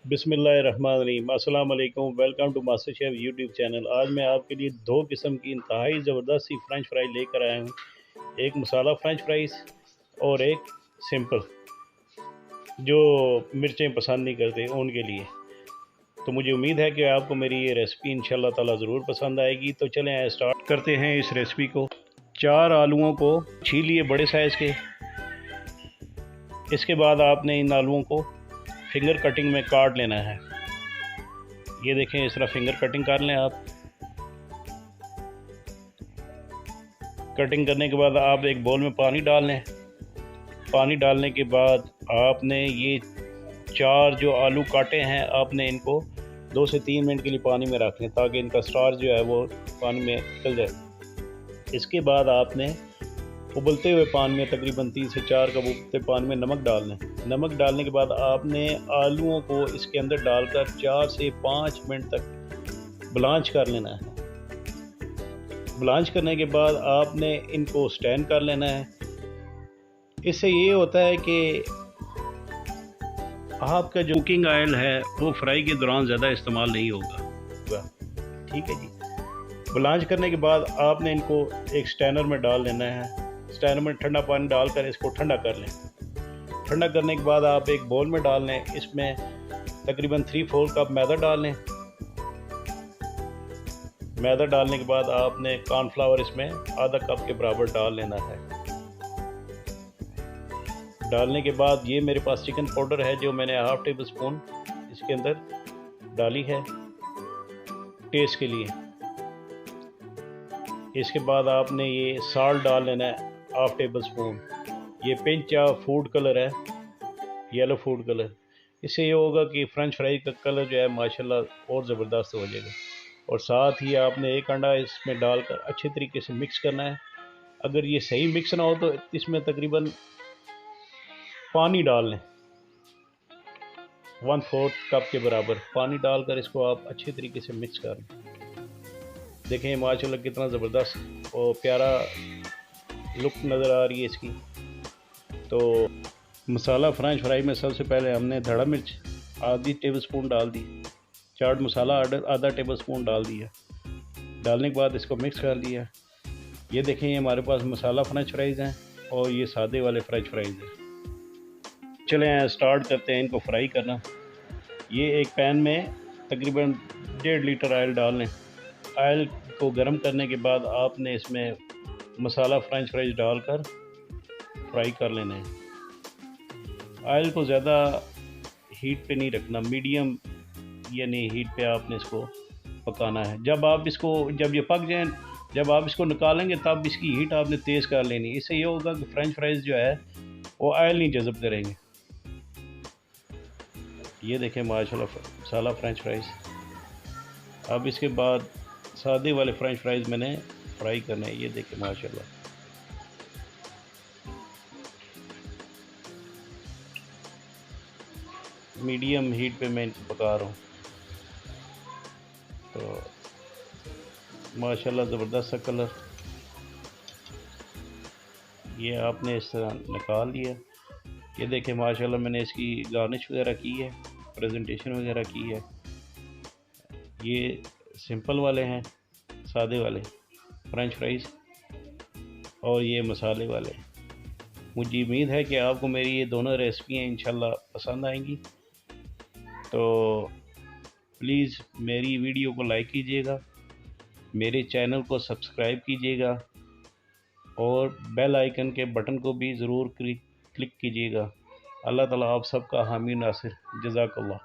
बिस्मिल्लाहिर्रहमानिर्रहीम। अस्सलाम वालेकुम। Welcome to master chef YouTube channel. आज मैं आपके लिए दो किस्म की इंतहाई ज़बरदस्त सी फ़्रेंच फ्राई लेकर आया हूँ। एक मसाला फ़्रेंच फ्राइज़ और एक सिंपल, जो मिर्चें पसंद नहीं करते उनके लिए। तो मुझे उम्मीद है कि आपको मेरी ये रेसिपी इंशाल्लाह ताला ज़रूर पसंद आएगी। तो चलें स्टार्ट करते हैं इस रेसिपी को। 4 आलूओं को छील लिए बड़े साइज़ के। इसके बाद आपने इन आलूओं को फिंगर कटिंग में काट लेना है। ये देखें, इस तरह फिंगर कटिंग कर लें आप। कटिंग करने के बाद आप एक बाउल में पानी डाल लें। पानी डालने के बाद आपने ये 4 जो आलू काटे हैं, आपने इनको 2 से 3 मिनट के लिए पानी में रख लें ताकि इनका स्टार्च जो है वो पानी में निकल जाए। इसके बाद आपने उबलते हुए पानी में तकरीबन 3 से 4 कप उबलते पानी में नमक डाल लें। नमक डालने के बाद आपने आलूओं को इसके अंदर डालकर 4 से 5 मिनट तक ब्लांच कर लेना है। ब्लांच करने के बाद आपने इनको स्टैंड कर लेना है। इससे ये होता है कि आपका जो कुकिंग ऑयल है वो फ्राई के दौरान ज़्यादा इस्तेमाल नहीं होगा। ठीक है जी। ब्लांच करने के बाद आपने इनको एक स्टैनर में डाल लेना है। स्टैनर में ठंडा पानी डालकर इसको ठंडा कर लें। ठंडा करने के बाद आप एक बाउल में डाल लें। इसमें तकरीबन 3/4 कप मैदा डाल लें। मैदा डालने के बाद आपने कॉर्नफ्लावर इसमें आधा कप के बराबर डाल लेना है। डालने के बाद ये मेरे पास चिकन पाउडर है जो मैंने ½ टेबल स्पून इसके अंदर डाली है टेस्ट के लिए। इसके बाद आपने ये साल्ट डाल लेना है ½ टेबल स्पून। ये पिंच ऑफ फूड कलर है, येलो फूड कलर। इससे ये होगा कि फ़्रेंच फ्राई का कलर जो है माशाल्लाह और ज़बरदस्त हो जाएगा। और साथ ही आपने एक अंडा इसमें डालकर अच्छे तरीके से मिक्स करना है। अगर ये सही मिक्स ना हो तो इसमें तकरीबन पानी डाल लें, 1/4 कप के बराबर पानी डालकर इसको आप अच्छे तरीके से मिक्स कर लें। देखें माशाल्लाह कितना ज़बरदस्त और प्यारा लुक नज़र आ रही है इसकी। तो मसाला फ़्रेंच फ्राई में सबसे पहले हमने धड़ा मिर्च आधी टेबल स्पून डाल दी। चाट मसाला आधा टेबल स्पून डाल दिया। डालने के बाद इसको मिक्स कर लिया। ये देखें, ये हमारे पास मसाला फ़्रेंच फ्राइज़ हैं और ये सादे वाले फ़्रेंच फ्राइज़ हैं। चलें स्टार्ट करते हैं इनको फ्राई करना। ये एक पैन में तकरीबन 1.5 लीटर ऑयल डाल लें। ऑयल को गर्म करने के बाद आपने इसमें मसाला फ़्रेंच फ्राइज़ डालकर फ्राई कर लेने हैं। ऑयल को ज़्यादा हीट पे नहीं रखना, मीडियम यानी हीट पे आपने इसको पकाना है। जब ये पक जाए, जब आप इसको निकालेंगे तब इसकी हीट आपने तेज़ कर लेनी। इससे ये होगा कि फ़्रेंच फ्राइज़ जो है वो ऑयल नहीं जज़ब करेंगे। ये देखें माशाल्लाह मसाला फ़्रेंच फ्राइज़। अब इसके बाद सादे वाले फ़्रेंच फ्राइज़ मैंने फ्राई करने हैं। ये देखें माशाल्लाह मीडियम हीट पे मैं इनको पका रहा हूँ। तो माशाल्लाह ज़बरदस्त सा कलर। ये आपने इस तरह निकाल लिया। ये देखें माशाल्लाह मैंने इसकी गार्निश वगैरह की है, प्रेजेंटेशन वगैरह की है। ये सिंपल वाले हैं, सादे वाले फ़्रेंच फ्राइज़, और ये मसाले वाले। मुझे उम्मीद है कि आपको मेरी ये दोनों रेसिपियाँ इंशाल्लाह पसंद आएंगी। तो प्लीज़ मेरी वीडियो को लाइक कीजिएगा, मेरे चैनल को सब्सक्राइब कीजिएगा और बेल आइकन के बटन को भी ज़रूर क्लिक कीजिएगा। अल्लाह ताला आप सबका हामी नासिर। जज़ाकल्लाह।